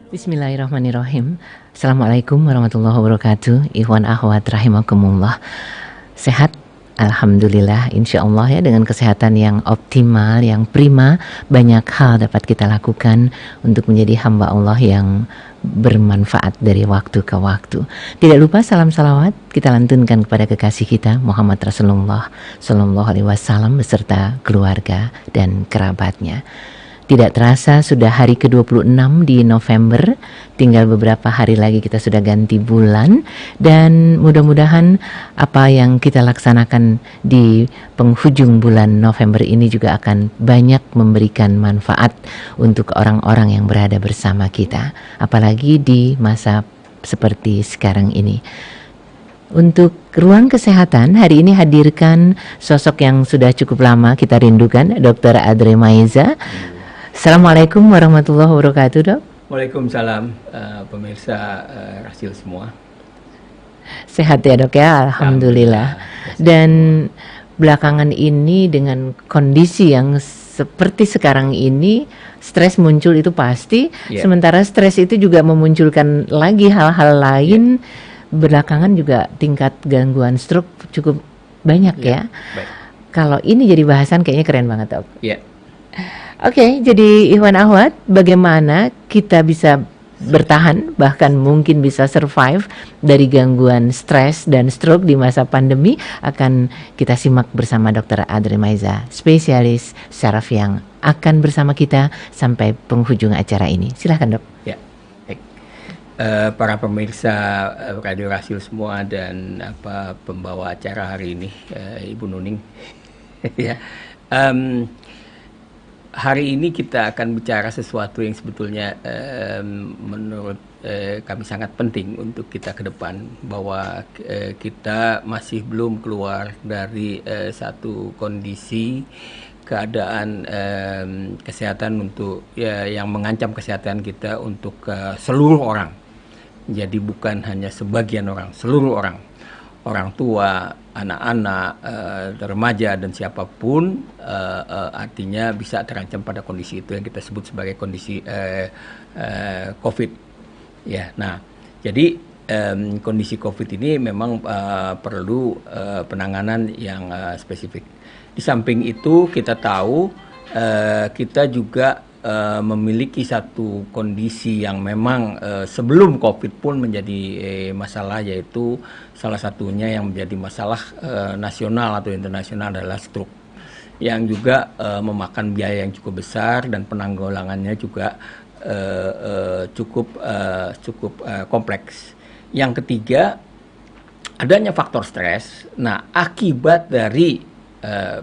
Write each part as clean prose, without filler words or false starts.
Bismillahirrahmanirrahim. Assalamualaikum warahmatullahi wabarakatuh. Ikhwan akhwat rahimakumullah. Sehat? Alhamdulillah, insya Allah ya, dengan kesehatan yang optimal, yang prima, banyak hal dapat kita lakukan untuk menjadi hamba Allah yang bermanfaat dari waktu ke waktu. Tidak lupa salam salawat kita lantunkan kepada kekasih kita Muhammad Rasulullah Sallallahu Alaihi Wasallam beserta keluarga dan kerabatnya. Tidak terasa sudah hari ke-26 di November, tinggal beberapa hari lagi kita sudah ganti bulan, dan mudah-mudahan apa yang kita laksanakan di penghujung bulan November ini juga akan banyak memberikan manfaat untuk orang-orang yang berada bersama kita, apalagi di masa seperti sekarang ini. Untuk ruang kesehatan, hari ini hadirkan sosok yang sudah cukup lama kita rindukan, Dr. Adre Maiza. Assalamualaikum warahmatullahi wabarakatuh, Dok. Waalaikumsalam, pemirsa Rasil semua. Sehat ya, Dok ya, alhamdulillah. Dan belakangan ini dengan kondisi yang seperti sekarang ini, stres muncul itu pasti. Sementara stres itu juga memunculkan lagi hal-hal lain. Belakangan juga tingkat gangguan stroke cukup banyak ya. Kalau ini jadi bahasan kayaknya keren banget, Dok. Oke, jadi Ikhwan Ahwat, bagaimana kita bisa bertahan, bahkan mungkin bisa survive dari gangguan stres dan stroke di masa pandemi, akan kita simak bersama Dr. Adre Maiza, spesialis saraf yang akan bersama kita sampai penghujung acara ini. Silahkan, Dok. Ya, baik. Para pemirsa Radio Rasil semua dan pembawa acara hari ini, Ibu Nuning. Hari ini kita akan bicara sesuatu yang sebetulnya menurut kami sangat penting untuk kita ke depan, bahwa kita masih belum keluar dari satu kondisi keadaan kesehatan untuk yang mengancam kesehatan kita untuk seluruh orang. Jadi bukan hanya sebagian orang, seluruh orang tua, anak-anak, remaja dan siapapun, artinya bisa terancam pada kondisi itu yang kita sebut sebagai kondisi COVID. Ya, nah, jadi kondisi COVID ini memang perlu penanganan yang spesifik. Di samping itu kita tahu kita juga memiliki satu kondisi yang memang sebelum COVID pun menjadi masalah, yaitu salah satunya yang menjadi masalah nasional atau internasional adalah stroke, yang juga memakan biaya yang cukup besar dan penanggulangannya juga cukup kompleks. Yang ketiga, adanya faktor stres. Nah, akibat dari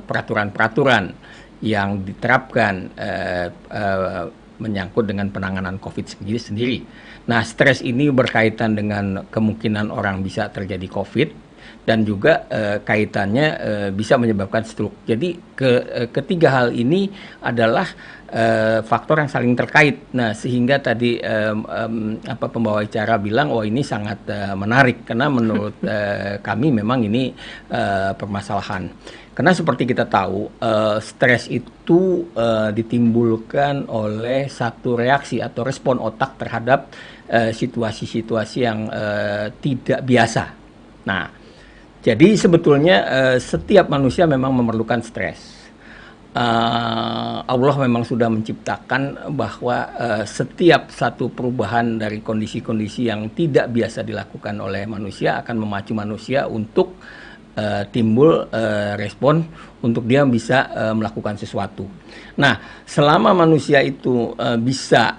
peraturan-peraturan yang diterapkan menyangkut dengan penanganan COVID sendiri. Nah, stres ini berkaitan dengan kemungkinan orang bisa terjadi COVID dan juga kaitannya bisa menyebabkan stroke. Jadi ketiga hal ini adalah faktor yang saling terkait. Nah, sehingga tadi pembawa acara bilang, oh ini sangat menarik karena menurut kami memang ini permasalahan. Karena seperti kita tahu, stres itu ditimbulkan oleh satu reaksi atau respon otak terhadap situasi-situasi yang tidak biasa. Nah, jadi sebetulnya setiap manusia memang memerlukan stres. Allah memang sudah menciptakan bahwa setiap satu perubahan dari kondisi-kondisi yang tidak biasa dilakukan oleh manusia akan memacu manusia untuk timbul respon untuk dia bisa melakukan sesuatu. Nah, selama manusia itu bisa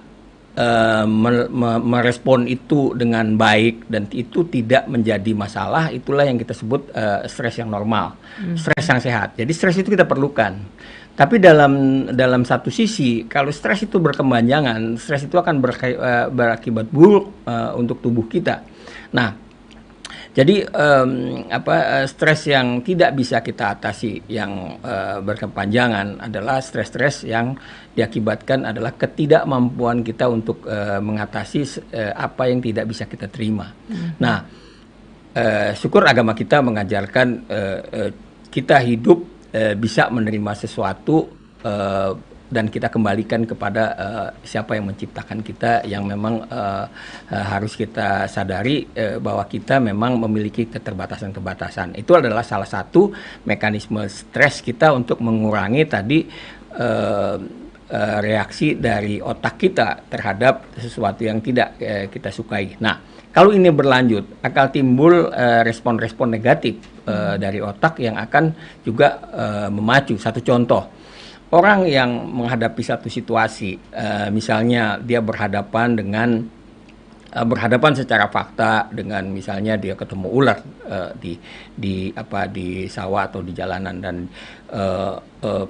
merespon itu dengan baik dan itu tidak menjadi masalah, itulah yang kita sebut stres yang normal, stres yang sehat. Jadi stres itu kita perlukan. Tapi dalam satu sisi, kalau stres itu berkepanjangan, stres itu akan berakibat buruk untuk tubuh kita. Nah, jadi stres yang tidak bisa kita atasi yang berkepanjangan adalah stres-stres yang diakibatkan adalah ketidakmampuan kita untuk mengatasi apa yang tidak bisa kita terima. Nah, syukur agama kita mengajarkan kita hidup bisa menerima sesuatu dan kita kembalikan kepada siapa yang menciptakan kita, yang memang harus kita sadari bahwa kita memang memiliki keterbatasan-keterbatasan. Itu adalah salah satu mekanisme stres kita untuk mengurangi tadi reaksi dari otak kita terhadap sesuatu yang tidak kita sukai. Nah, kalau ini berlanjut, akan timbul respon-respon negatif dari otak yang akan juga memacu. Satu contoh, orang yang menghadapi satu situasi, misalnya dia berhadapan secara fakta dengan misalnya dia ketemu ular di sawah atau di jalanan, dan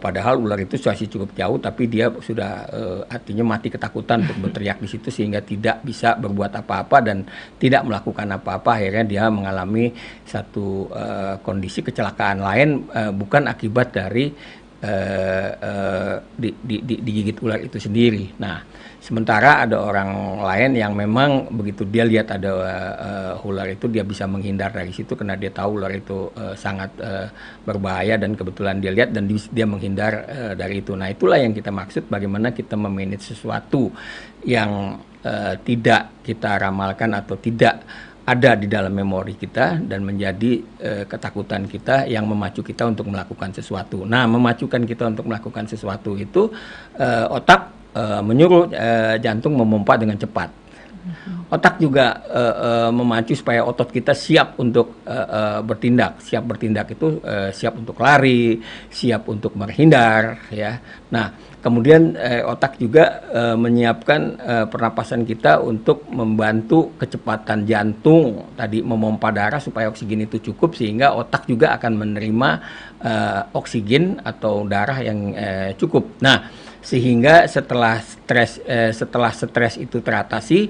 padahal ular itu situasi cukup jauh, tapi dia sudah artinya mati ketakutan untuk berteriak di situ sehingga tidak bisa berbuat apa-apa dan tidak melakukan apa-apa. Akhirnya dia mengalami satu kondisi kecelakaan lain, bukan akibat dari digigit ular itu sendiri. Nah, sementara ada orang lain yang memang begitu dia lihat ada ular itu, dia bisa menghindar dari situ karena dia tahu ular itu sangat berbahaya, dan kebetulan dia lihat dan dia menghindar dari itu. Nah, itulah yang kita maksud bagaimana kita memanage sesuatu yang tidak kita ramalkan atau tidak ada di dalam memori kita dan menjadi ketakutan kita yang memacu kita untuk melakukan sesuatu. Nah, memacukan kita untuk melakukan sesuatu itu otak menyuruh jantung memompa dengan cepat. Otak juga memacu supaya otot kita siap untuk bertindak. Siap bertindak itu siap untuk lari, siap untuk menghindar, ya. Nah, kemudian otak juga menyiapkan pernapasan kita untuk membantu kecepatan jantung tadi memompa darah supaya oksigen itu cukup, sehingga otak juga akan menerima oksigen atau darah yang cukup. Nah, sehingga setelah stres itu teratasi,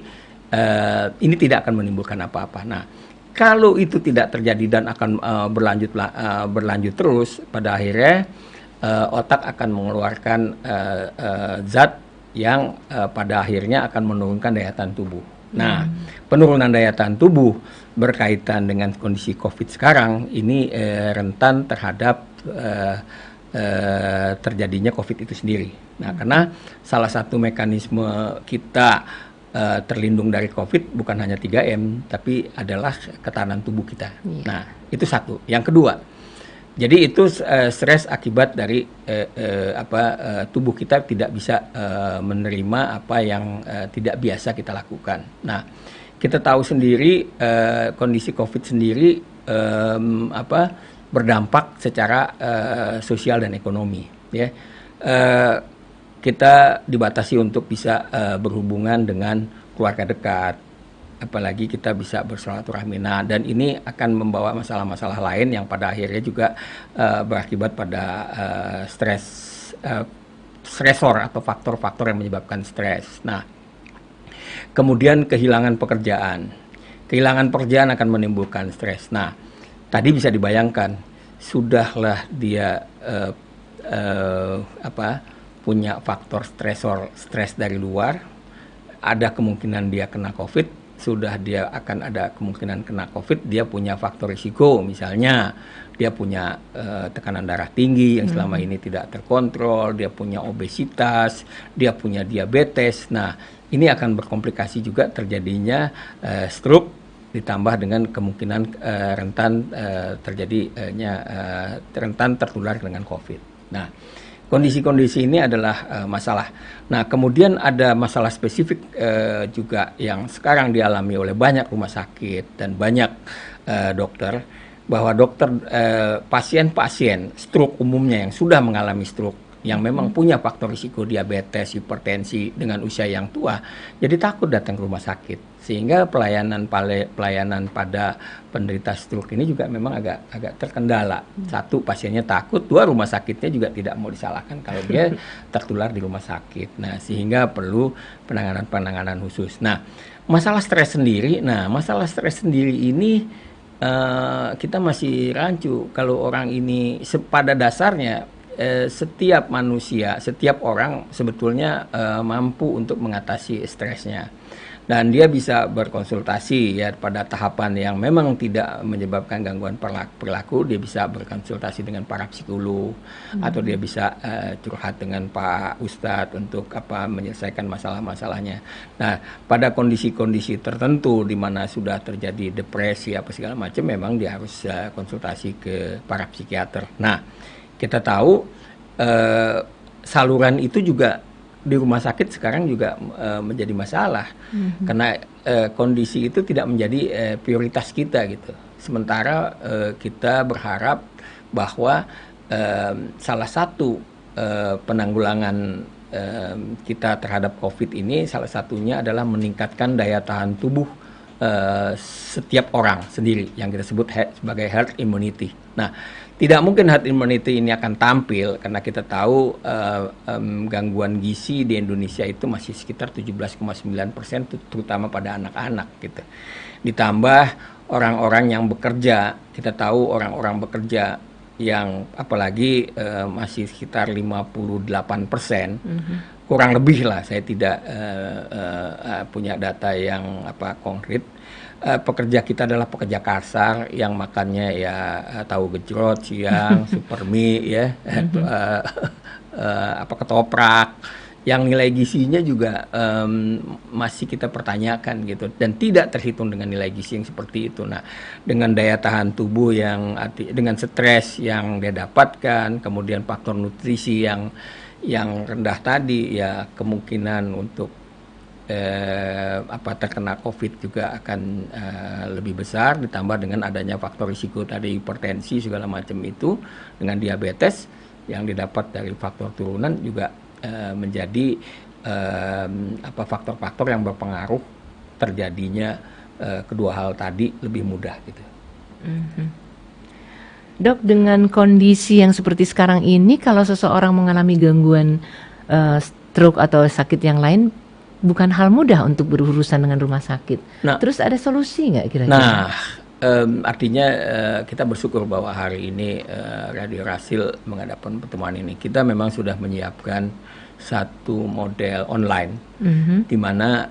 ini tidak akan menimbulkan apa-apa. Nah, kalau itu tidak terjadi dan akan berlanjut terus, pada akhirnya otak akan mengeluarkan zat yang pada akhirnya akan menurunkan daya tahan tubuh. Nah, penurunan daya tahan tubuh berkaitan dengan kondisi COVID sekarang ini rentan terhadap terjadinya COVID itu sendiri. Nah, karena salah satu mekanisme kita terlindung dari COVID bukan hanya 3M, tapi adalah ketahanan tubuh kita. Nah, itu satu. Yang kedua, jadi itu stres akibat dari tubuh kita tidak bisa menerima apa yang tidak biasa kita lakukan. Nah, kita tahu sendiri kondisi COVID sendiri berdampak secara sosial dan ekonomi, ya. Kita dibatasi untuk bisa berhubungan dengan keluarga dekat, apalagi kita bisa bersilaturahmi. Nah, dan ini akan membawa masalah-masalah lain yang pada akhirnya juga berakibat pada stresor atau faktor-faktor yang menyebabkan stres. Nah, kemudian kehilangan pekerjaan. Kehilangan pekerjaan akan menimbulkan stres. Nah, tadi bisa dibayangkan, sudahlah dia punya faktor stres dari luar, ada kemungkinan dia kena COVID, sudah dia akan ada kemungkinan kena COVID, dia punya faktor risiko, misalnya dia punya tekanan darah tinggi yang selama ini tidak terkontrol, dia punya obesitas, dia punya diabetes. Nah, ini akan berkomplikasi juga terjadinya stroke, ditambah dengan kemungkinan rentan tertular dengan COVID. Nah, kondisi-kondisi ini adalah masalah. Nah, kemudian ada masalah spesifik juga yang sekarang dialami oleh banyak rumah sakit dan banyak dokter, bahwa pasien-pasien stroke umumnya yang sudah mengalami stroke, yang memang punya faktor risiko diabetes, hipertensi dengan usia yang tua, jadi takut datang ke rumah sakit. Sehingga pelayanan pada penderita stroke ini juga memang agak terkendala. Satu, pasiennya takut. Dua, rumah sakitnya juga tidak mau disalahkan kalau dia tertular di rumah sakit. Nah, sehingga perlu penanganan khusus. Nah, masalah stres sendiri ini kita masih rancu. Kalau orang ini pada dasarnya setiap manusia, setiap orang sebetulnya mampu untuk mengatasi stresnya. dan dia bisa berkonsultasi ya pada tahapan yang memang tidak menyebabkan gangguan perilaku, dia bisa berkonsultasi dengan para psikolog atau dia bisa curhat dengan Pak Ustadz untuk menyelesaikan masalah-masalahnya. Nah, pada kondisi-kondisi tertentu di mana sudah terjadi depresi apa segala macam, memang dia harus konsultasi ke para psikiater. Nah, kita tahu saluran itu juga di rumah sakit sekarang juga menjadi masalah karena kondisi itu tidak menjadi prioritas kita gitu. Sementara kita berharap bahwa salah satu penanggulangan kita terhadap COVID ini salah satunya adalah meningkatkan daya tahan tubuh setiap orang sendiri yang kita sebut sebagai herd immunity. Nah, tidak mungkin herd immunity ini akan tampil karena kita tahu gangguan gizi di Indonesia itu masih sekitar 17,9%, terutama pada anak-anak gitu. Ditambah orang-orang yang bekerja, kita tahu orang-orang bekerja yang apalagi masih sekitar 58%, kurang lebih lah, saya tidak punya data yang konkret. Pekerja kita adalah pekerja kasar yang makannya ya tahu gejrot siang, super mie ya, ketoprak, yang nilai gizinya juga masih kita pertanyakan gitu, dan tidak terhitung dengan nilai gizi yang seperti itu. Nah, dengan daya tahan tubuh yang dengan stres yang dia dapatkan, kemudian faktor nutrisi yang rendah tadi, ya kemungkinan untuk terkena COVID juga akan lebih besar, ditambah dengan adanya faktor risiko tadi, hipertensi segala macam itu, dengan diabetes yang didapat dari faktor turunan juga menjadi faktor-faktor yang berpengaruh terjadinya kedua hal tadi lebih mudah gitu. Dok, dengan kondisi yang seperti sekarang ini, kalau seseorang mengalami gangguan stroke atau sakit yang lain, bukan hal mudah untuk berurusan dengan rumah sakit. Nah, terus ada solusi nggak kira-kira? Nah, artinya kita bersyukur bahwa hari ini Radio Rasil mengadakan pertemuan ini. Kita memang sudah menyiapkan satu model online, di mana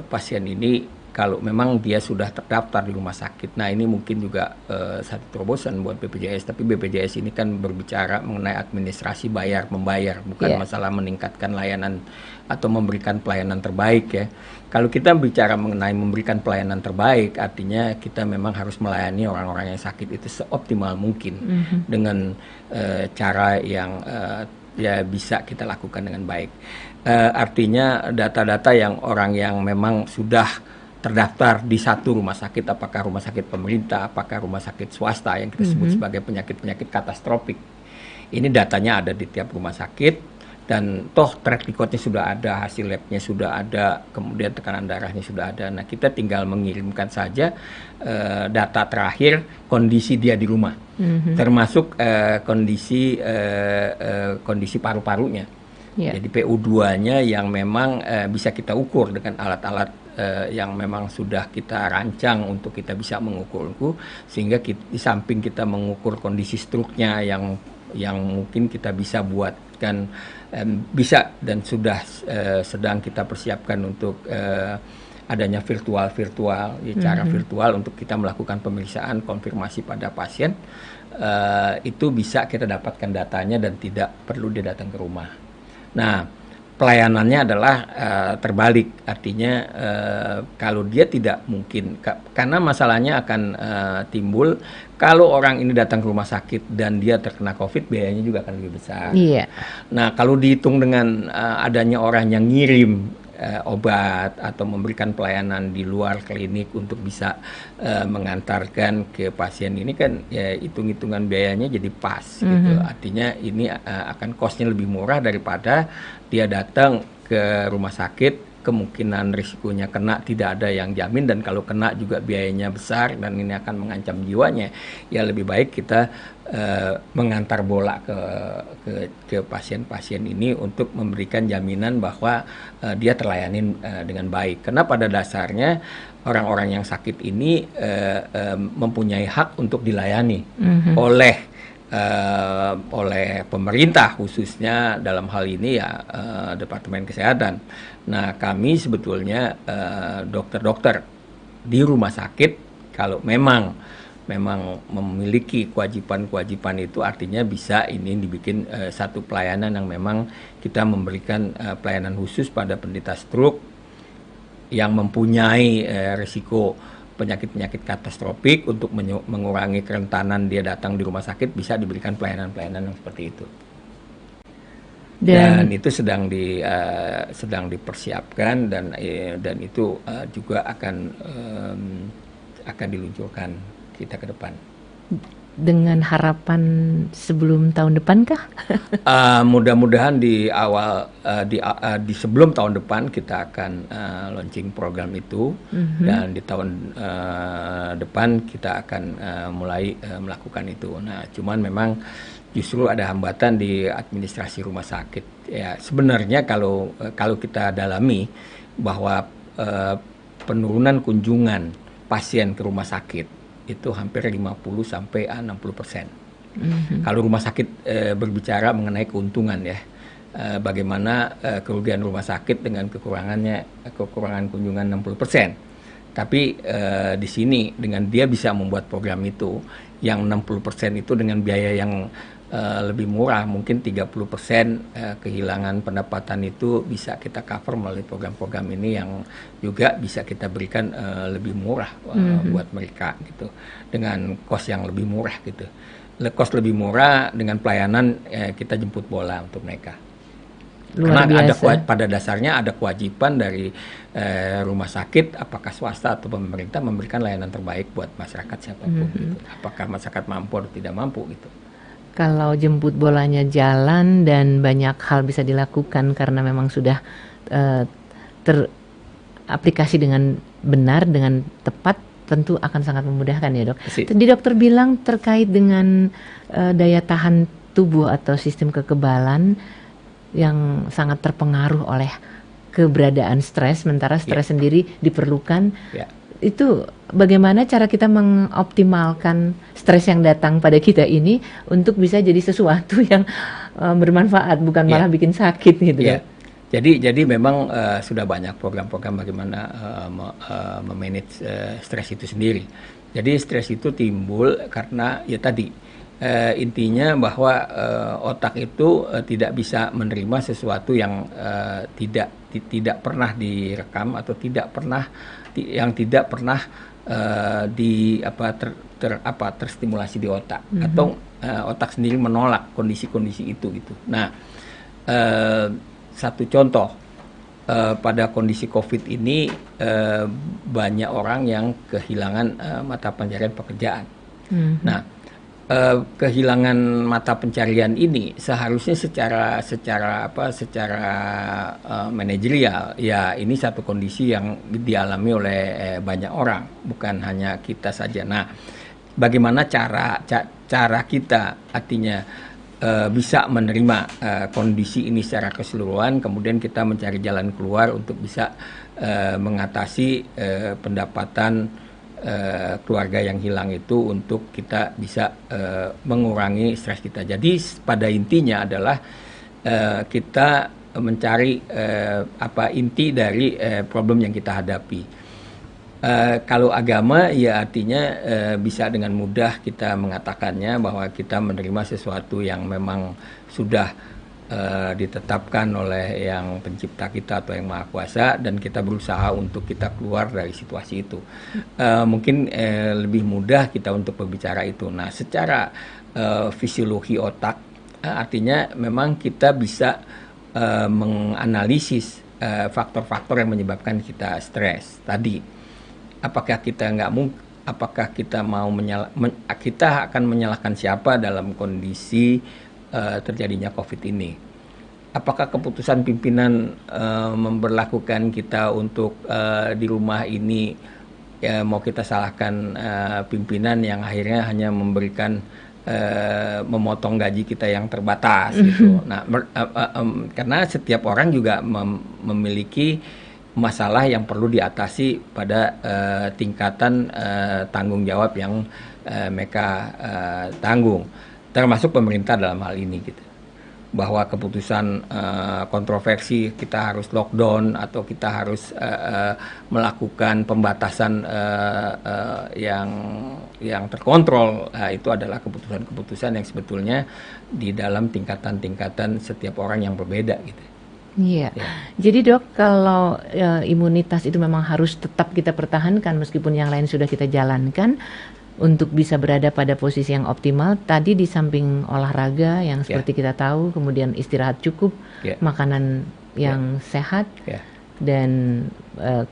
pasien ini kalau memang dia sudah terdaftar di rumah sakit. Nah, ini mungkin juga satu terobosan buat BPJS, tapi BPJS ini kan berbicara mengenai administrasi bayar-membayar, bukan masalah meningkatkan layanan atau memberikan pelayanan terbaik ya. Kalau kita bicara mengenai memberikan pelayanan terbaik, artinya kita memang harus melayani orang-orang yang sakit itu seoptimal mungkin dengan cara yang ya bisa kita lakukan dengan baik. Artinya data-data yang orang yang memang sudah terdaftar di satu rumah sakit, apakah rumah sakit pemerintah, apakah rumah sakit swasta yang kita sebut sebagai penyakit-penyakit katastrofik. Ini datanya ada di tiap rumah sakit, dan toh track recordnya sudah ada, hasil labnya sudah ada, kemudian tekanan darahnya sudah ada. Nah, kita tinggal mengirimkan saja data terakhir kondisi dia di rumah, termasuk kondisi paru-parunya. Jadi PO2-nya yang memang bisa kita ukur dengan alat-alat yang memang sudah kita rancang untuk kita bisa mengukur, sehingga di samping kita mengukur kondisi struknya yang mungkin kita bisa buatkan, bisa dan sudah sedang kita persiapkan untuk adanya virtual cara virtual untuk kita melakukan pemeriksaan konfirmasi pada pasien. Itu bisa kita dapatkan datanya dan tidak perlu dia datang ke rumah. Nah, pelayanannya adalah terbalik, artinya kalau dia tidak mungkin, karena masalahnya akan timbul kalau orang ini datang ke rumah sakit dan dia terkena COVID, biayanya juga akan lebih besar. Nah, kalau dihitung dengan adanya orang yang ngirim obat atau memberikan pelayanan di luar klinik untuk bisa mengantarkan ke pasien ini, kan ya hitung-hitungan biayanya jadi pas gitu. Artinya ini akan cost-nya lebih murah daripada dia datang ke rumah sakit, kemungkinan risikonya kena tidak ada yang jamin, dan kalau kena juga biayanya besar dan ini akan mengancam jiwanya. Ya lebih baik kita mengantar bola ke pasien-pasien ini untuk memberikan jaminan bahwa dia terlayani dengan baik. Karena pada dasarnya orang-orang yang sakit ini mempunyai hak untuk dilayani oleh oleh pemerintah, khususnya dalam hal ini ya Departemen Kesehatan. Nah, kami sebetulnya dokter-dokter di rumah sakit, kalau memang memiliki kewajiban itu, artinya bisa ini dibikin satu pelayanan yang memang kita memberikan pelayanan khusus pada penderita stroke yang mempunyai risiko penyakit-penyakit katastrofik. Untuk mengurangi kerentanan dia datang di rumah sakit, bisa diberikan pelayanan-pelayanan yang seperti itu. Dan itu sedang dipersiapkan, dan itu juga akan diluncurkan kita ke depan. Dengan harapan sebelum tahun depan kah? Mudah-mudahan di sebelum tahun depan kita akan launching program itu, dan di tahun depan kita akan mulai melakukan itu. Nah, cuman memang justru ada hambatan di administrasi rumah sakit. Ya, sebenarnya kalau kita dalami bahwa penurunan kunjungan pasien ke rumah sakit itu hampir 50-60%. Kalau rumah sakit berbicara mengenai keuntungan ya, bagaimana kerugian rumah sakit dengan kekurangan kunjungan 60%. Tapi di sini dengan dia bisa membuat program itu yang 60% itu dengan biaya yang lebih murah, mungkin 30% kehilangan pendapatan itu bisa kita cover melalui program-program ini, yang juga bisa kita berikan lebih murah buat mereka gitu, dengan cost yang lebih murah gitu. Cost lebih murah dengan pelayanan kita jemput bola untuk mereka. Luar Karena biasa. pada dasarnya ada kewajiban dari rumah sakit, apakah swasta atau pemerintah, memberikan layanan terbaik buat masyarakat siapapun. Gitu. Apakah masyarakat mampu atau tidak mampu gitu. Kalau jemput bolanya jalan dan banyak hal bisa dilakukan karena memang sudah teraplikasi dengan benar, dengan tepat, tentu akan sangat memudahkan ya, Dok. Tadi dokter bilang terkait dengan daya tahan tubuh atau sistem kekebalan yang sangat terpengaruh oleh keberadaan stres, sementara stres sendiri diperlukan. Itu bagaimana cara kita mengoptimalkan stres yang datang pada kita ini untuk bisa jadi sesuatu yang bermanfaat, bukan malah bikin sakit gitu. Jadi memang sudah banyak program-program bagaimana memanage stres itu sendiri. Jadi stres itu timbul karena ya tadi intinya bahwa otak itu tidak bisa menerima sesuatu yang tidak pernah direkam atau tidak pernah terstimulasi di otak, atau otak sendiri menolak kondisi-kondisi itu gitu. Nah, satu contoh pada kondisi COVID ini banyak orang yang kehilangan mata pencarian pekerjaan. Nah, kehilangan mata pencarian ini seharusnya secara manajerial ya, ini satu kondisi yang dialami oleh banyak orang, bukan hanya kita saja. Nah, bagaimana cara kita artinya bisa menerima kondisi ini secara keseluruhan, kemudian kita mencari jalan keluar untuk bisa mengatasi pendapatan keluarga yang hilang itu, untuk kita bisa mengurangi stres kita. Jadi pada intinya adalah kita mencari inti dari problem yang kita hadapi. Kalau agama ya artinya bisa dengan mudah kita mengatakannya bahwa kita menerima sesuatu yang memang sudah ditetapkan oleh yang pencipta kita atau yang maha kuasa, dan kita berusaha untuk kita keluar dari situasi itu. Mungkin lebih mudah kita untuk berbicara itu. Nah, secara fisiologi otak, artinya memang kita bisa menganalisis faktor-faktor yang menyebabkan kita stres tadi. Apakah kita kita akan menyalahkan siapa dalam kondisi terjadinya COVID ini? Apakah keputusan pimpinan memberlakukan kita untuk di rumah ini, mau kita salahkan pimpinan yang akhirnya hanya memberikan memotong gaji kita yang terbatas gitu. Nah, karena setiap orang juga memiliki masalah yang perlu diatasi pada tingkatan tanggung jawab yang mereka tanggung. termasuk pemerintah dalam hal ini gitu. Bahwa keputusan kontroversi kita harus lockdown atau kita harus melakukan pembatasan yang terkontrol, itu adalah keputusan-keputusan yang sebetulnya di dalam tingkatan-tingkatan setiap orang yang berbeda gitu. Iya. Ya. Jadi Dok, kalau imunitas itu memang harus tetap kita pertahankan meskipun yang lain sudah kita jalankan untuk bisa berada pada posisi yang optimal. Tadi di samping olahraga yang seperti kita tahu, kemudian istirahat cukup, makanan yang sehat, dan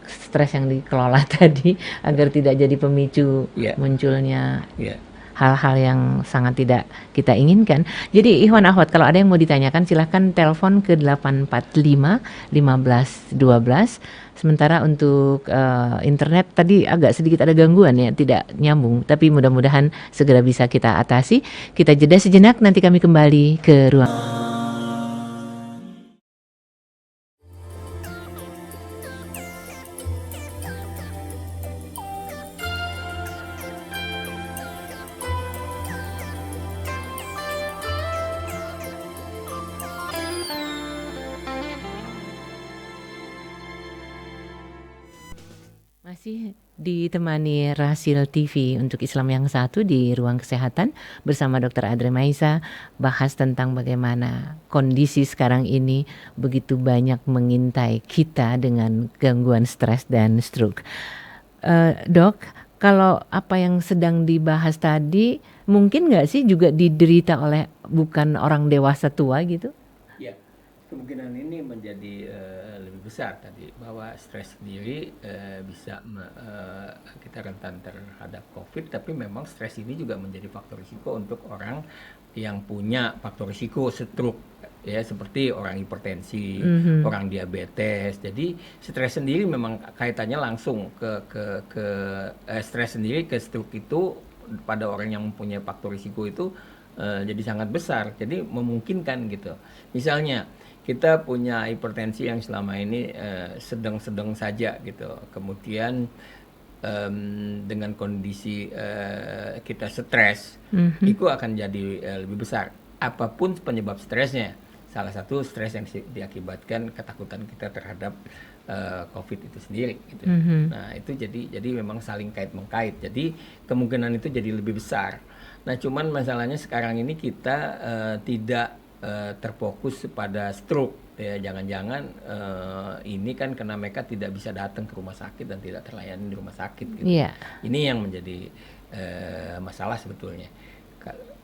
stres yang dikelola tadi agar tidak jadi pemicu munculnya hal-hal yang sangat tidak kita inginkan. Jadi Ikhwan Akhwat, kalau ada yang mau ditanyakan silahkan telepon ke 845 1512. Sementara untuk internet tadi agak sedikit ada gangguan ya, tidak nyambung, tapi mudah-mudahan segera bisa kita atasi. Kita jeda sejenak, nanti kami kembali ke ruang. Masih ditemani Rasil TV untuk Islam yang satu di ruang kesehatan bersama Dr. Adre Maisa, bahas tentang bagaimana kondisi sekarang ini begitu banyak mengintai kita dengan gangguan stres dan stroke. Dok, kalau apa yang sedang dibahas tadi mungkin nggak sih juga diderita oleh bukan orang dewasa tua gitu? Ya, kemungkinan ini menjadi lebih besar tadi, bahwa stres sendiri bisa kita rentan terhadap COVID, tapi memang stres ini juga menjadi faktor risiko untuk orang yang punya faktor risiko stroke, ya, seperti orang hipertensi, orang diabetes. Jadi stres sendiri memang kaitannya langsung ke stres sendiri ke stroke itu pada orang yang mempunyai faktor risiko itu jadi sangat besar. Jadi memungkinkan gitu. Misalnya kita punya hipertensi yang selama ini sedang-sedang saja gitu. Kemudian dengan kondisi kita stres, itu akan jadi lebih besar. Apapun penyebab stresnya, salah satu stres yang diakibatkan ketakutan kita terhadap COVID itu sendiri gitu. Nah, itu jadi memang saling kait-mengkait. Jadi kemungkinan itu jadi lebih besar. Nah, cuman masalahnya sekarang ini kita tidak terfokus pada stroke, ya. Jangan-jangan ini kan karena mereka tidak bisa datang ke rumah sakit dan tidak terlayani di rumah sakit gitu. Ini yang menjadi masalah sebetulnya,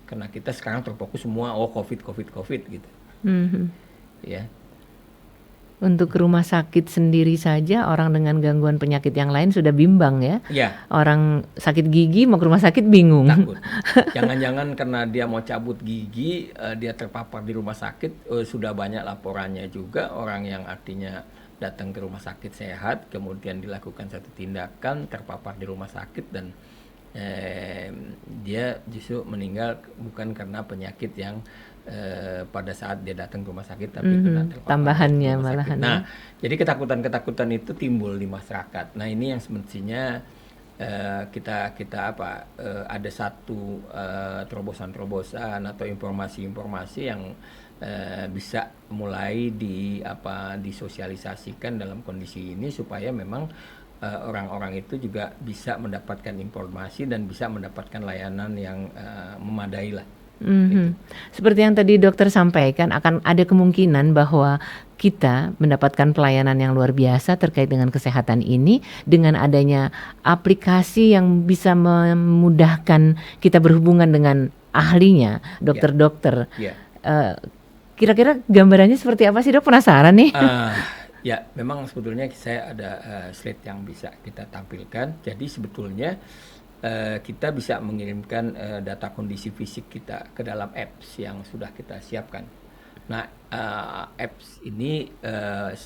karena kita sekarang terfokus semua COVID gitu. Ya. Untuk rumah sakit sendiri saja orang dengan gangguan penyakit yang lain sudah bimbang ya. Orang sakit gigi mau ke rumah sakit bingung. Takut. Jangan-jangan karena dia mau cabut gigi, dia terpapar di rumah sakit. Sudah banyak laporannya juga orang yang artinya datang ke rumah sakit sehat, kemudian dilakukan satu tindakan, terpapar di rumah sakit, dan dia justru meninggal bukan karena penyakit yang pada saat dia datang ke rumah sakit, tapi kena tambahannya malahan. Nah, jadi ketakutan-ketakutan itu timbul di masyarakat. Nah, ini yang semestinya kita ada satu terobosan-terobosan atau informasi-informasi yang bisa mulai disosialisasikan dalam kondisi ini, supaya memang orang-orang itu juga bisa mendapatkan informasi dan bisa mendapatkan layanan yang memadai lah. Seperti yang tadi dokter sampaikan, akan ada kemungkinan bahwa kita mendapatkan pelayanan yang luar biasa terkait dengan kesehatan ini dengan adanya aplikasi yang bisa memudahkan kita berhubungan dengan ahlinya, dokter-dokter. Kira-kira gambarannya seperti apa sih, Dok? Penasaran nih. Ya, memang sebetulnya saya ada slide yang bisa kita tampilkan. Jadi sebetulnya kita bisa mengirimkan data kondisi fisik kita ke dalam apps yang sudah kita siapkan. Nah, apps ini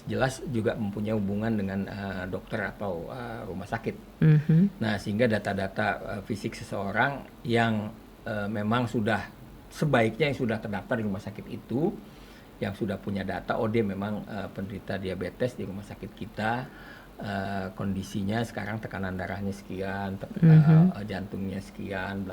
jelas juga mempunyai hubungan dengan dokter atau rumah sakit. Nah, sehingga data-data fisik seseorang yang memang sudah sebaiknya yang sudah terdaftar di rumah sakit itu, yang sudah punya data, dia memang penderita diabetes di rumah sakit kita, kondisinya sekarang tekanan darahnya sekian, jantungnya sekian,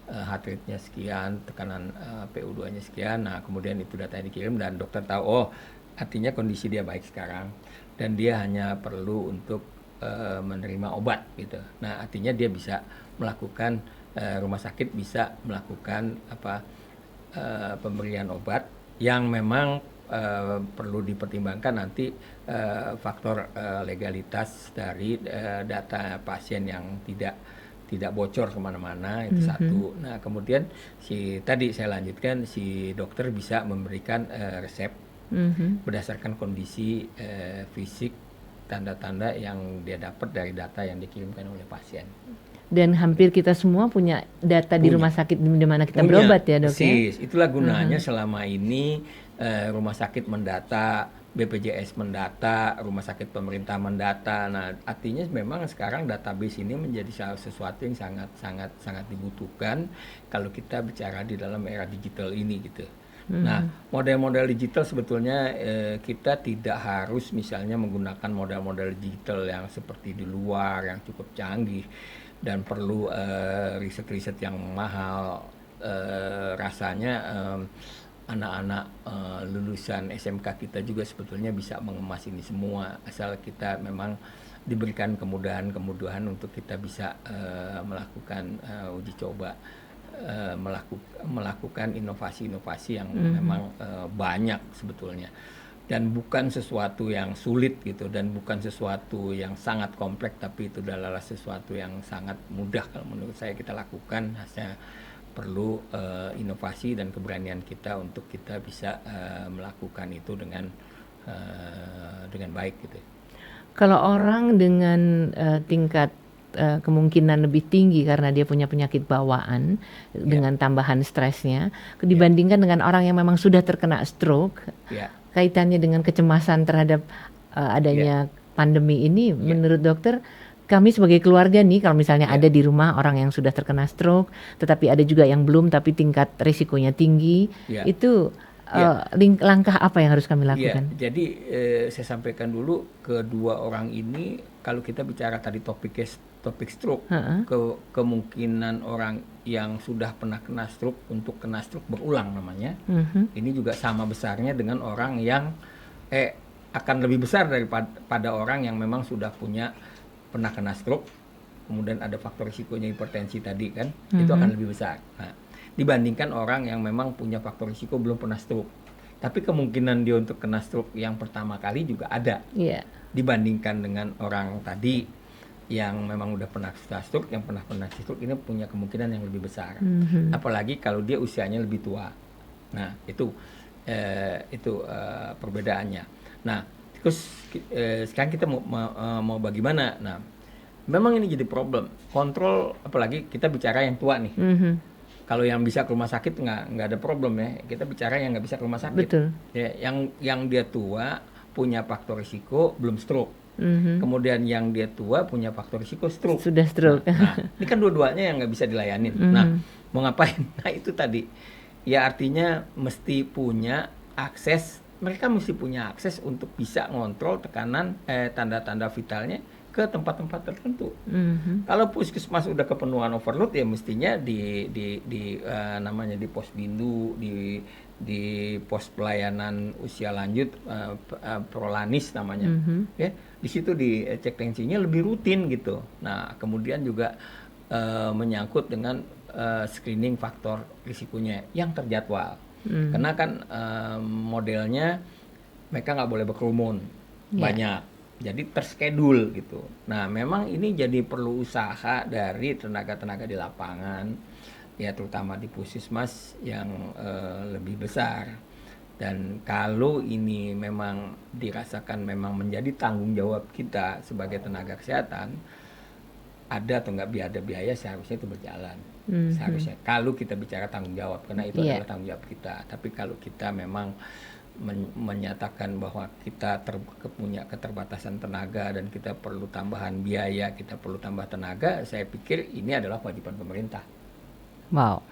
heart rate-nya sekian, tekanan PO2-nya sekian. Nah, kemudian itu datanya dikirim dan dokter tahu, oh artinya kondisi dia baik sekarang dan dia hanya perlu untuk menerima obat gitu. Nah, artinya dia bisa melakukan, rumah sakit bisa melakukan pemberian obat yang memang perlu dipertimbangkan nanti faktor legalitas dari data pasien yang tidak bocor kemana-mana, itu satu. Nah, kemudian tadi saya lanjutkan, si dokter bisa memberikan resep berdasarkan kondisi fisik, tanda-tanda yang dia dapat dari data yang dikirimkan oleh pasien. Dan hampir kita semua punya data di rumah sakit di mana kita berobat ya, Dok ya. Itulah gunanya selama ini rumah sakit mendata, BPJS mendata, rumah sakit pemerintah mendata. Nah, artinya memang sekarang database ini menjadi sesuatu yang sangat dibutuhkan kalau kita bicara di dalam era digital ini gitu. Nah, model-model digital sebetulnya kita tidak harus misalnya menggunakan model-model digital yang seperti di luar yang cukup canggih dan perlu riset-riset yang mahal. Rasanya anak-anak lulusan SMK kita juga sebetulnya bisa mengemas ini semua, asal kita memang diberikan kemudahan untuk kita bisa melakukan uji coba, melakukan inovasi-inovasi yang memang banyak sebetulnya, dan bukan sesuatu yang sulit gitu, dan bukan sesuatu yang sangat kompleks, tapi itu adalah sesuatu yang sangat mudah kalau menurut saya kita lakukan. Hanya perlu inovasi dan keberanian kita untuk kita bisa melakukan itu dengan baik gitu. Kalau orang dengan tingkat kemungkinan lebih tinggi karena dia punya penyakit bawaan dengan tambahan stresnya dibandingkan dengan orang yang memang sudah terkena stroke, kaitannya dengan kecemasan terhadap adanya pandemi ini, menurut dokter, kami sebagai keluarga nih, kalau misalnya ada di rumah orang yang sudah terkena stroke, tetapi ada juga yang belum tapi tingkat risikonya tinggi, itu langkah apa yang harus kami lakukan? Jadi saya sampaikan dulu, kedua orang ini kalau kita bicara tadi topik stroke, kemungkinan orang yang sudah pernah kena stroke untuk kena stroke berulang namanya, ini juga sama besarnya dengan orang yang akan lebih besar daripada orang yang memang sudah pernah kena stroke, kemudian ada faktor risikonya hipertensi tadi kan, itu akan lebih besar. Nah, dibandingkan orang yang memang punya faktor risiko belum pernah stroke. Tapi kemungkinan dia untuk kena stroke yang pertama kali juga ada. Dibandingkan dengan orang tadi yang memang udah pernah stroke, yang pernah stroke ini punya kemungkinan yang lebih besar. Apalagi kalau dia usianya lebih tua. Nah, itu perbedaannya. Nah, terus sekarang kita mau bagaimana? Nah, memang ini jadi problem. Kontrol, apalagi kita bicara yang tua nih. Kalau yang bisa ke rumah sakit nggak ada problem ya. Kita bicara yang nggak bisa ke rumah sakit. Betul. Ya, yang dia tua punya faktor risiko belum stroke. Kemudian yang dia tua punya faktor risiko stroke. Sudah stroke. Nah, ini kan dua-duanya yang nggak bisa dilayanin. Nah, mau ngapain? Nah, itu tadi. Ya artinya mesti punya akses. Mereka mesti punya akses untuk bisa ngontrol tekanan tanda-tanda vitalnya ke tempat-tempat tertentu. Kalau puskesmas udah kepenuhan overload, ya mestinya namanya di pos bindu, di pos pelayanan usia lanjut, prolanis namanya, ya di situ dicek tensinya lebih rutin gitu. Nah, kemudian juga menyangkut dengan screening faktor risikonya yang terjadwal. Karena kan modelnya mereka nggak boleh berkerumun banyak. Jadi terschedule gitu. Nah, memang ini jadi perlu usaha dari tenaga-tenaga di lapangan, ya terutama di puskesmas yang lebih besar. Dan kalau ini memang dirasakan memang menjadi tanggung jawab kita sebagai tenaga kesehatan, ada atau nggak ada biaya, seharusnya itu berjalan. Seharusnya kalau kita bicara tanggung jawab, karena itu adalah tanggung jawab kita. Tapi kalau kita memang menyatakan bahwa kita punya keterbatasan tenaga dan kita perlu tambahan biaya, kita perlu tambah tenaga, saya pikir ini adalah kewajiban pemerintah. Wow.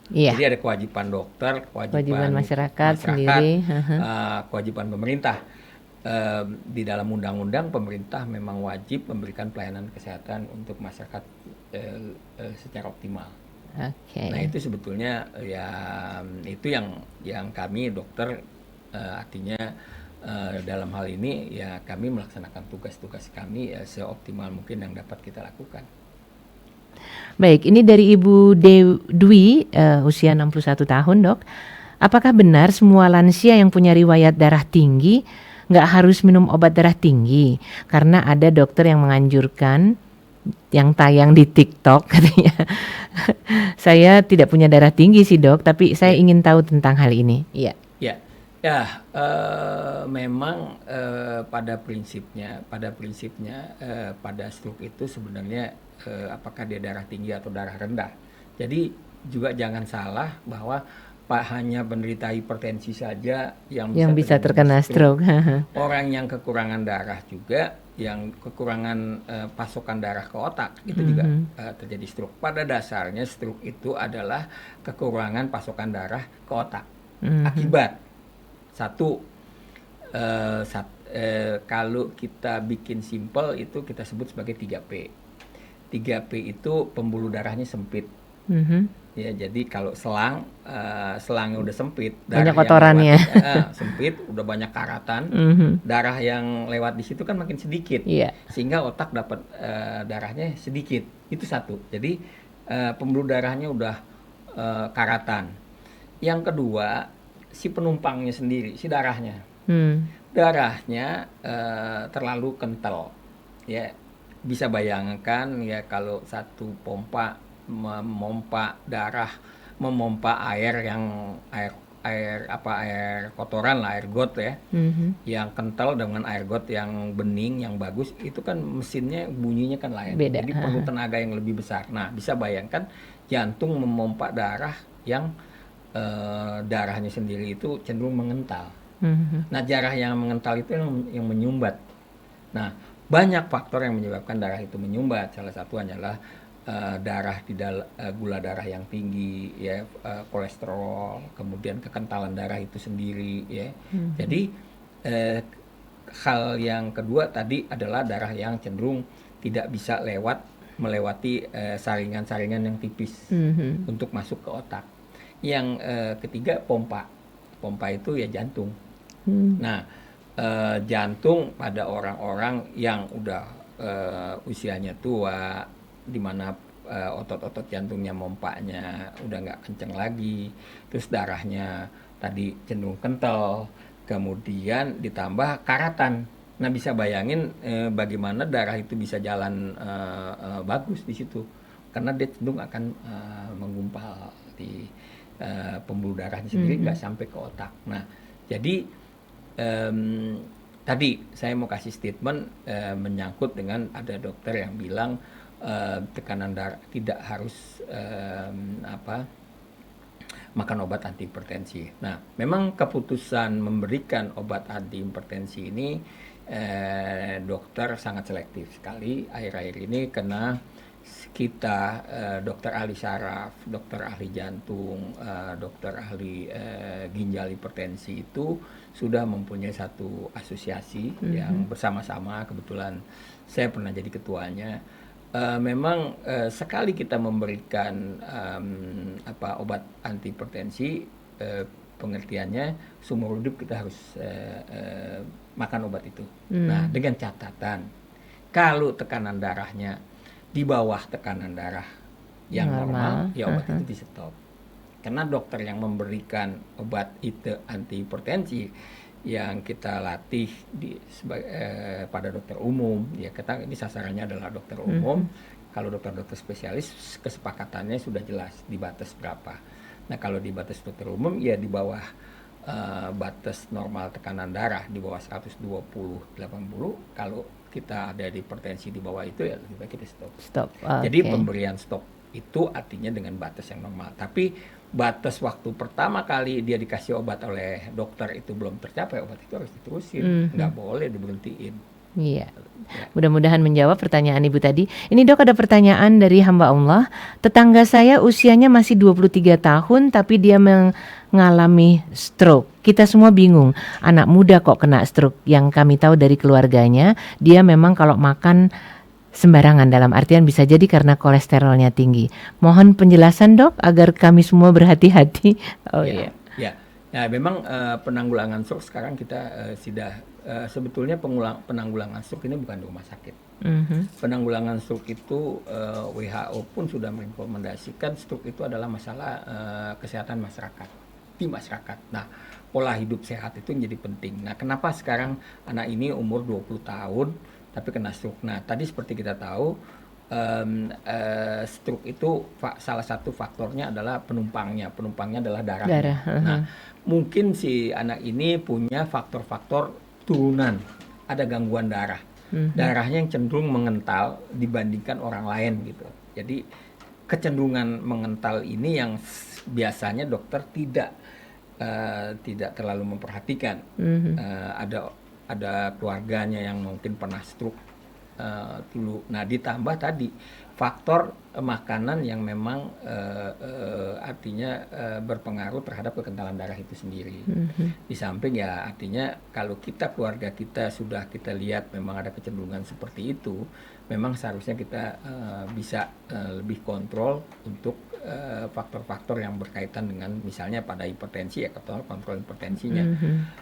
Iya. Jadi ada kewajiban dokter, kewajiban masyarakat sendiri, kewajiban pemerintah. di dalam undang-undang pemerintah memang wajib memberikan pelayanan kesehatan untuk masyarakat secara optimal. Nah Oke. itu sebetulnya ya itu yang kami dokter artinya dalam hal ini ya kami melaksanakan tugas-tugas kami ya seoptimal mungkin yang dapat kita lakukan. Baik, ini dari Ibu Dwi, usia 61 tahun, Dok. Apakah benar semua lansia yang punya riwayat darah tinggi nggak harus minum obat darah tinggi? Karena ada dokter yang menganjurkan, yang tayang di TikTok katanya. Saya tidak punya darah tinggi sih, Dok, tapi saya Ya, ingin tahu tentang hal ini. Iya. ya, ya. Memang pada prinsipnya pada stroke itu sebenarnya apakah dia darah tinggi atau darah rendah. Jadi juga jangan salah bahwa hanya penderita hipertensi saja yang Yang bisa bisa terjadi terkena stroke. stroke. Orang yang kekurangan darah juga, yang kekurangan pasokan darah ke otak, itu juga Mhm. terjadi stroke. Pada dasarnya stroke itu adalah kekurangan pasokan darah ke otak. Mhm. Akibat satu, kalau kita bikin simple itu kita sebut sebagai 3P. 3P itu pembuluh darahnya sempit. Mhm. Ya, jadi kalau selangnya udah sempit, Banyak darah yang kotorannya. lewat sempit, udah banyak karatan, Mhm. darah yang lewat di situ kan makin sedikit, Iya. sehingga otak dapat darahnya sedikit. Itu satu. Jadi pembuluh darahnya udah karatan. Yang kedua, si penumpangnya sendiri, si darahnya, Hmm. darahnya terlalu kental. Ya, bisa bayangkan ya kalau satu pompa memompa air air kotoran lah, air got ya, Mhm. yang kental dengan air got yang bening yang bagus, itu kan mesinnya bunyinya kan lain. Beda. Jadi perlu tenaga yang lebih besar. Nah, bisa bayangkan jantung memompa darah yang darahnya sendiri itu cenderung mengental. Mhm. Nah, darah yang mengental itu yang menyumbat. Nah, banyak faktor yang menyebabkan darah itu menyumbat. Salah satu adalah gula darah yang tinggi, ya, kolesterol, kemudian kekentalan darah itu sendiri, ya. Mhm. Jadi eh, hal yang kedua tadi adalah darah yang cenderung tidak bisa melewati saringan-saringan yang tipis Mhm. untuk masuk ke otak. Yang ketiga pompa. Pompa itu ya jantung. Hmm. Nah, jantung pada orang-orang yang udah usianya tua, di mana otot-otot jantungnya mompanya udah nggak kenceng lagi, terus darahnya tadi cenderung kental, kemudian ditambah karatan. Nah, bisa bayangin bagaimana darah itu bisa jalan bagus di situ, karena dia cenderung akan menggumpal di pembuluh darahnya sendiri, nggak Mhm. sampai ke otak. Nah, jadi tadi saya mau kasih statement menyangkut dengan ada dokter yang bilang tekanan darah tidak harus makan obat anti hipertensi. Nah, memang keputusan memberikan obat anti hipertensi ini dokter sangat selektif sekali akhir-akhir ini, karena kita dokter ahli saraf, dokter ahli jantung, dokter ahli ginjal hipertensi itu sudah mempunyai satu asosiasi yang Mhm. bersama-sama, kebetulan saya pernah jadi ketuanya. Memang sekali kita memberikan obat anti hipertensi, pengertiannya seumur hidup kita harus makan obat itu. Nah, Hmm. dengan catatan kalau tekanan darahnya di bawah tekanan darah yang normal, Normal. ya obat itu di stop. Karena dokter yang memberikan obat itu anti hipertensi yang kita latih pada dokter umum, ya kita ini sasarannya adalah dokter umum. Mhm. Kalau dokter-dokter spesialis kesepakatannya sudah jelas di batas berapa. Nah, kalau di batas dokter umum ya di bawah batas normal tekanan darah, di bawah 120/80. Kalau kita ada di hipertensi di bawah itu, ya lebih baik kita stop. Stop. Jadi Oke. pemberian stop itu artinya dengan batas yang normal. Tapi batas waktu pertama kali dia dikasih obat oleh dokter itu belum tercapai, obat itu harus diterusin, nggak Mhm. boleh diberhentiin. Iya. Ya. Mudah-mudahan menjawab pertanyaan Ibu tadi. Ini Dok, ada pertanyaan dari hamba Allah. Tetangga saya usianya masih 23 tahun tapi dia mengalami stroke. Kita semua bingung, anak muda kok kena stroke. Yang kami tahu dari keluarganya, dia memang kalau makan sembarangan, dalam artian bisa jadi karena kolesterolnya tinggi. Mohon penjelasan Dok agar kami semua berhati-hati. Oh Ya, iya. ya. Ya, memang penanggulangan stroke sekarang kita sudah sebetulnya penanggulangan stroke ini bukan di rumah sakit. Penanggulangan stroke itu WHO pun sudah merekomendasikan stroke itu adalah masalah kesehatan masyarakat, di masyarakat. Nah, pola hidup sehat itu menjadi penting. Nah, kenapa sekarang anak ini umur 20 tahun tapi kena stroke? Nah, tadi seperti kita tahu stroke itu salah satu faktornya adalah penumpangnya adalah darahnya. Darah. Nah, mungkin si anak ini punya faktor-faktor turunan, ada gangguan darah. Darahnya yang cenderung mengental dibandingkan orang lain gitu. Jadi kecenderungan mengental ini yang biasanya dokter tidak terlalu memperhatikan. Ada keluarganya yang mungkin pernah stroke dulu. Nah, ditambah tadi faktor makanan yang memang artinya berpengaruh terhadap kekentalan darah itu sendiri. Di samping ya artinya kalau keluarga kita sudah kita lihat memang ada kecenderungan seperti itu, memang seharusnya kita bisa lebih kontrol untuk faktor-faktor yang berkaitan dengan misalnya pada hipertensi ya, kontrol hipertensinya.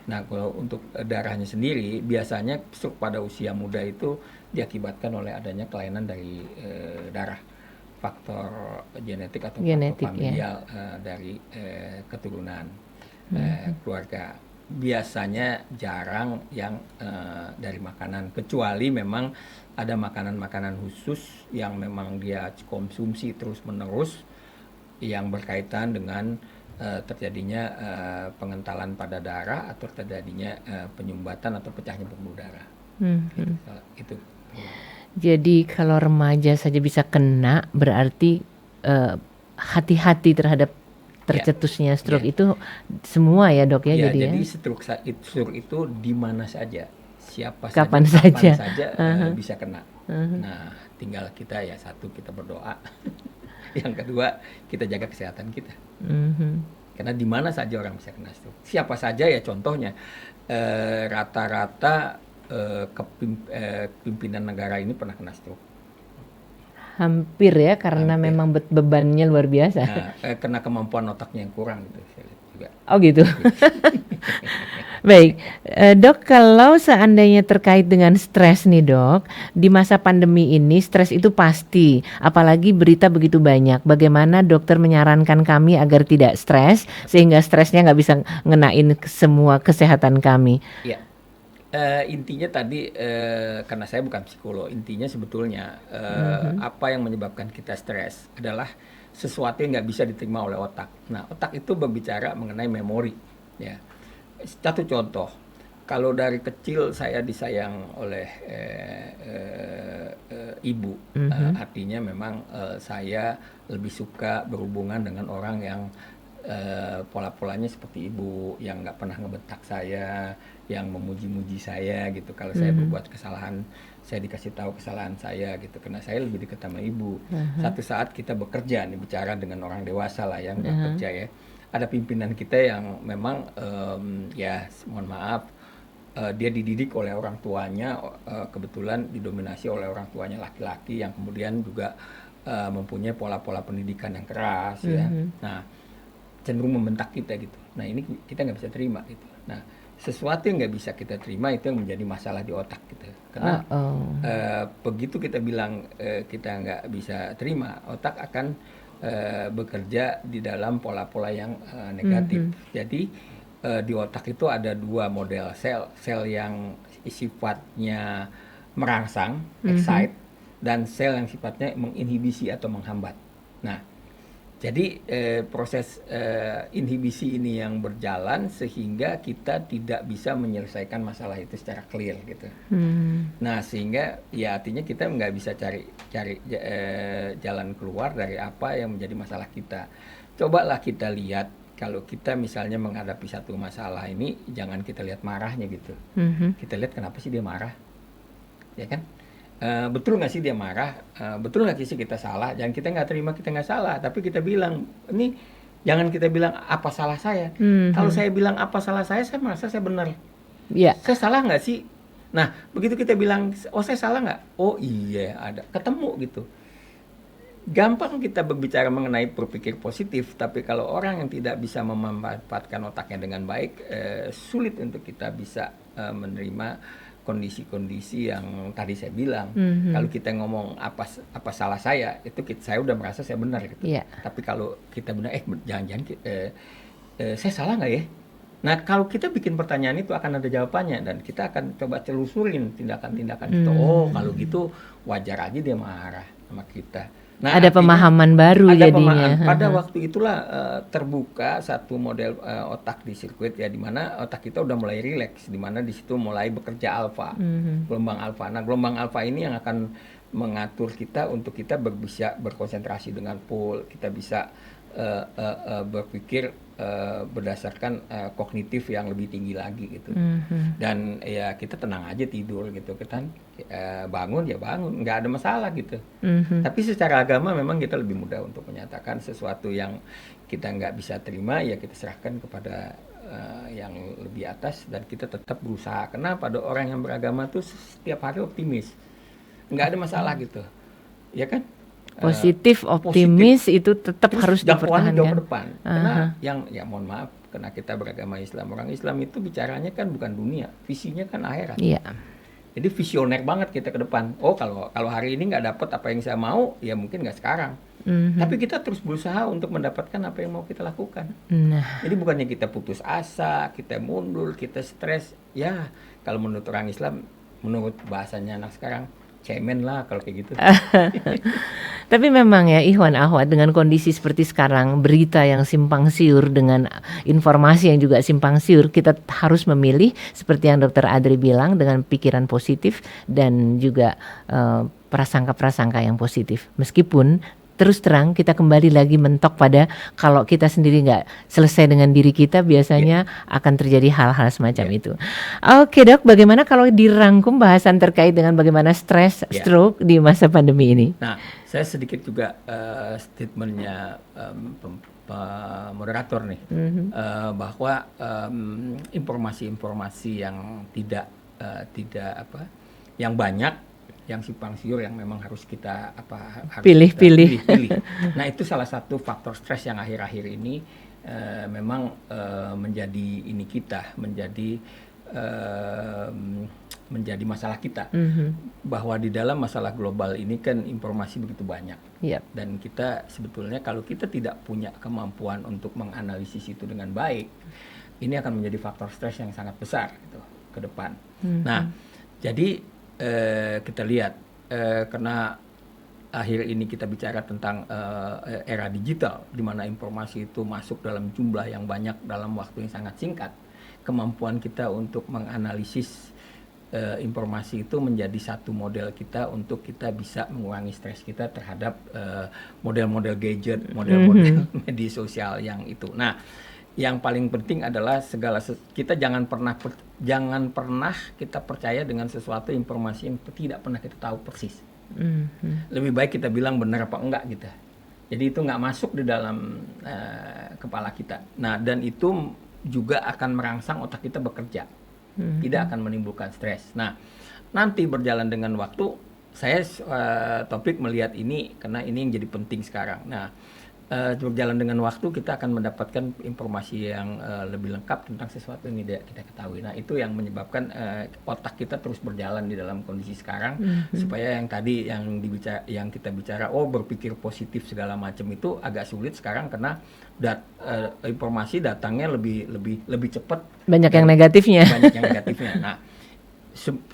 Nah, kalau untuk darahnya sendiri biasanya stroke pada usia muda itu diakibatkan oleh adanya kelainan dari darah, faktor genetik atau faktor familial dari keturunan keluarga. Biasanya jarang yang dari makanan, kecuali memang ada makanan-makanan khusus yang memang dia konsumsi terus-menerus yang berkaitan dengan terjadinya pengentalan pada darah atau terjadinya penyumbatan atau pecahnya pembuluh darah. Itu. Jadi kalau remaja saja bisa kena, berarti hati-hati terhadap tercetusnya stroke itu semua ya Dok ya. Jadi stroke itu di mana saja, kapan saja bisa kena. Nah, tinggal kita ya satu kita berdoa, yang kedua kita jaga kesehatan kita. Karena di mana saja orang bisa kena stroke. Siapa saja ya, contohnya rata-rata pimpinan negara ini pernah kena stroke. Hampir ya, karena memang bebannya luar biasa. Nah, karena kemampuan otaknya yang kurang gitu juga. Oh gitu. Baik, Dok, kalau seandainya terkait dengan stres nih Dok, di masa pandemi ini stres itu pasti, apalagi berita begitu banyak. Bagaimana dokter menyarankan kami agar tidak stres, sehingga stresnya nggak bisa ngenain semua kesehatan kami? Ya. Intinya tadi karena saya bukan psikolog, intinya sebetulnya apa yang menyebabkan kita stres adalah sesuatu yang nggak bisa diterima oleh otak. Nah, otak itu berbicara mengenai memori. Ya, satu contoh, kalau dari kecil saya disayang oleh ibu, artinya memang saya lebih suka berhubungan dengan orang yang pola-polanya seperti ibu, yang nggak pernah ngebentak saya, yang memuji-muji saya gitu. Kalau saya berbuat kesalahan, saya dikasih tahu kesalahan saya gitu, karena saya lebih dekat sama ibu. Satu saat kita bekerja nih, bicara dengan orang dewasa lah yang bekerja ya, ada pimpinan kita yang memang ya mohon maaf, dia dididik oleh orang tuanya, kebetulan didominasi oleh orang tuanya laki-laki yang kemudian juga mempunyai pola-pola pendidikan yang keras ya. Nah, cenderung membentak kita gitu. Nah, ini kita nggak bisa terima gitu. Nah, sesuatu yang nggak bisa kita terima itu yang menjadi masalah di otak gitu. Karena begitu kita bilang kita nggak bisa terima, otak akan bekerja di dalam pola-pola yang negatif. Jadi di otak itu ada dua model sel yang sifatnya merangsang, excite, dan sel yang sifatnya menginhibisi atau menghambat. Nah, jadi proses inhibisi ini yang berjalan sehingga kita tidak bisa menyelesaikan masalah itu secara clear gitu. Nah, sehingga ya artinya kita nggak bisa cari jalan keluar dari apa yang menjadi masalah kita. Cobalah kita lihat, kalau kita misalnya menghadapi satu masalah ini, jangan kita lihat marahnya gitu. Kita lihat kenapa sih dia marah. ya kan? Betul nggak sih dia marah? Betul nggak sih kita salah? Jangan kita nggak terima kita nggak salah, tapi kita bilang ini jangan kita bilang apa salah saya. Kalau saya bilang apa salah saya merasa saya benar. Ya. Saya salah nggak sih? Nah, begitu kita bilang, oh saya salah nggak? Oh iya ada, ketemu gitu. Gampang kita berbicara mengenai berpikir positif, tapi kalau orang yang tidak bisa memanfaatkan otaknya dengan baik, sulit untuk kita bisa menerima kondisi-kondisi yang tadi saya bilang. Kalau kita ngomong apa salah saya, itu saya udah merasa saya benar gitu. Yeah. Tapi kalau kita benar, jangan-jangan saya salah nggak ya? Nah, kalau kita bikin pertanyaan itu akan ada jawabannya dan kita akan coba telusurin tindakan-tindakan itu. Oh, kalau gitu wajar aja dia marah sama kita. Nah, ada pemahaman baru jadinya. Pada waktu itulah terbuka satu model otak di sirkuit ya, di mana otak kita udah mulai rileks, di mana di situ mulai bekerja alfa, gelombang alfa. Nah, gelombang alfa ini yang akan mengatur kita untuk kita bisa berkonsentrasi dengan full, kita bisa berpikir berdasarkan kognitif yang lebih tinggi lagi gitu. Dan ya kita tenang aja tidur gitu kan, bangun ya bangun, nggak ada masalah gitu. Tapi secara agama memang kita lebih mudah untuk menyatakan sesuatu yang kita nggak bisa terima, ya kita serahkan kepada yang lebih atas dan kita tetap berusaha. Kenapa? Ada orang yang beragama tuh setiap hari optimis, nggak ada masalah gitu, ya kan? Positif, optimis itu tetap harus dipertahankan. Jauh ke depan. Karena ya mohon maaf, karena kita beragama Islam, orang Islam itu bicaranya kan bukan dunia, visinya kan akhirat. Iya. Jadi visioner banget kita ke depan. Oh kalau hari ini nggak dapat apa yang saya mau, ya mungkin nggak sekarang. Tapi kita terus berusaha untuk mendapatkan apa yang mau kita lakukan. Jadi bukannya kita putus asa, kita mundur, kita stres. Ya kalau menurut orang Islam, menurut bahasanya anak sekarang, cemen lah kalau kayak gitu. Tapi memang ya Ikhwan Akhwat, dengan kondisi seperti sekarang, berita yang simpang siur dengan informasi yang juga simpang siur, kita harus memilih seperti yang Dr. Adri bilang, dengan pikiran positif dan juga prasangka-prasangka yang positif. Meskipun terus terang kita kembali lagi mentok pada kalau kita sendiri nggak selesai dengan diri kita, biasanya akan terjadi hal-hal semacam itu. Oke Dok, bagaimana kalau dirangkum bahasan terkait dengan bagaimana stres, stroke di masa pandemi ini? Nah, saya sedikit juga statementnya moderator nih, bahwa informasi-informasi yang tidak yang banyak, yang simpang siur, yang memang harus kita harus pilih. Nah, itu salah satu faktor stres yang akhir-akhir ini memang menjadi menjadi masalah kita. Bahwa di dalam masalah global ini kan informasi begitu banyak. Dan kita sebetulnya kalau kita tidak punya kemampuan untuk menganalisis itu dengan baik, ini akan menjadi faktor stres yang sangat besar gitu, ke depan. Nah, jadi kita lihat karena akhir ini kita bicara tentang era digital, di mana informasi itu masuk dalam jumlah yang banyak dalam waktu yang sangat singkat. Kemampuan kita untuk menganalisis informasi itu menjadi satu model kita untuk kita bisa mengurangi stres kita terhadap model-model gadget, model-model media sosial yang itu. Nah, yang paling penting adalah kita jangan pernah kita percaya dengan sesuatu informasi yang tidak pernah kita tahu persis. Lebih baik kita bilang benar apa enggak gitu. Jadi itu nggak masuk di dalam kepala kita. Nah, dan itu juga akan merangsang otak kita bekerja, tidak akan menimbulkan stres. Nah, nanti berjalan dengan waktu, saya topik melihat ini karena ini yang jadi penting sekarang. Nah, berjalan dengan waktu kita akan mendapatkan informasi yang lebih lengkap tentang sesuatu yang tidak kita ketahui. Nah, itu yang menyebabkan otak kita terus berjalan di dalam kondisi sekarang, supaya yang tadi yang kita bicara, berpikir positif segala macam itu agak sulit sekarang karena informasi datangnya lebih cepat. Banyak yang negatifnya. Nah,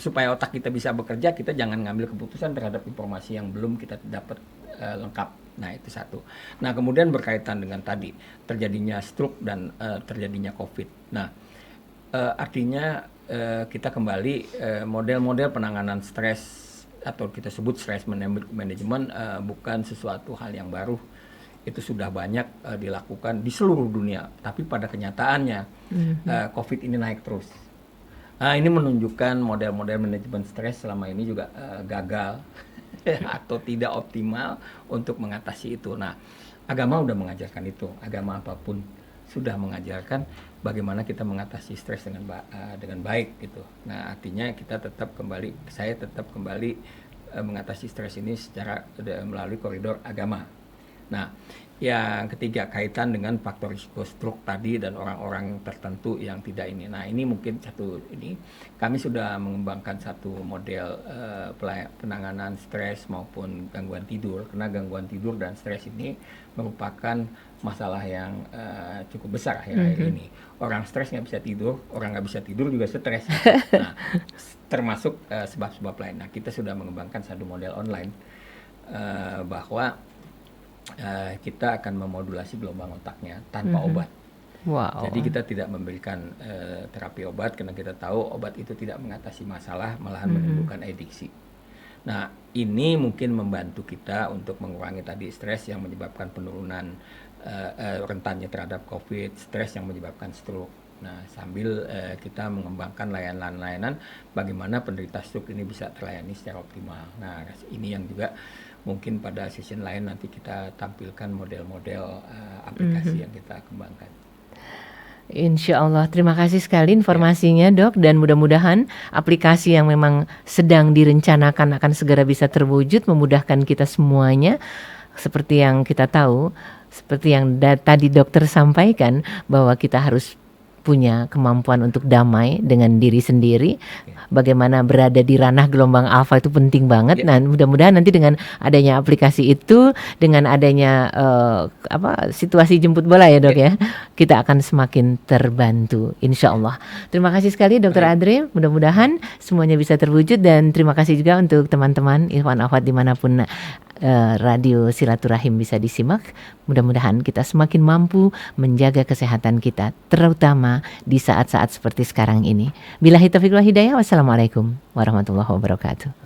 supaya otak kita bisa bekerja, kita jangan ngambil keputusan terhadap informasi yang belum kita dapat lengkap. Nah, itu satu. Nah, kemudian berkaitan dengan tadi terjadinya stroke dan terjadinya COVID. Nah, artinya kita kembali model-model penanganan stres atau kita sebut stress management bukan sesuatu hal yang baru. Itu sudah banyak dilakukan di seluruh dunia. Tapi pada kenyataannya COVID ini naik terus. Ini menunjukkan model-model manajemen stres selama ini juga gagal atau tidak optimal untuk mengatasi itu. Nah, agama udah mengajarkan itu. Agama apapun sudah mengajarkan bagaimana kita mengatasi stres dengan baik gitu. Nah, artinya saya tetap kembali mengatasi stres ini melalui koridor agama. Nah, yang ketiga kaitan dengan faktor risiko stroke tadi dan orang-orang tertentu yang tidak ini. Nah, ini mungkin kami sudah mengembangkan satu model penanganan stres maupun gangguan tidur, karena gangguan tidur dan stres ini merupakan masalah yang cukup besar akhir-akhir ini. Orang stres nggak bisa tidur, orang nggak bisa tidur juga stres. Nah, termasuk sebab-sebab lain. Nah, kita sudah mengembangkan satu model online bahwa kita akan memodulasi gelombang otaknya tanpa obat. Wow. Jadi kita tidak memberikan terapi obat karena kita tahu obat itu tidak mengatasi masalah, malahan menimbulkan adiksi. Nah, ini mungkin membantu kita untuk mengurangi tadi stres yang menyebabkan penurunan rentannya terhadap COVID, stres yang menyebabkan stroke. Nah, sambil kita mengembangkan layanan-layanan bagaimana penderita stroke ini bisa terlayani secara optimal. Nah, ini yang juga mungkin pada session lain nanti kita tampilkan model-model aplikasi yang kita kembangkan. Insya Allah, terima kasih sekali informasinya Dok, dan mudah-mudahan aplikasi yang memang sedang direncanakan akan segera bisa terwujud, memudahkan kita semuanya. Seperti yang kita tahu, seperti yang tadi dokter sampaikan, bahwa kita harus punya kemampuan untuk damai dengan diri sendiri. Bagaimana berada di ranah gelombang alfa itu penting banget. Nah, mudah-mudahan nanti dengan adanya aplikasi itu, dengan adanya situasi jemput bola ya Dok ya, kita akan semakin terbantu insya Allah. Terima kasih sekali Dr. Adri, mudah-mudahan semuanya bisa terwujud, dan terima kasih juga untuk teman-teman ikhwan akhwat dimanapun radio Silaturahim bisa disimak. Mudah-mudahan kita semakin mampu menjaga kesehatan kita, terutama di saat-saat seperti sekarang ini. Billahi taufiq wal hidayah. Wassalamualaikum warahmatullahi wabarakatuh.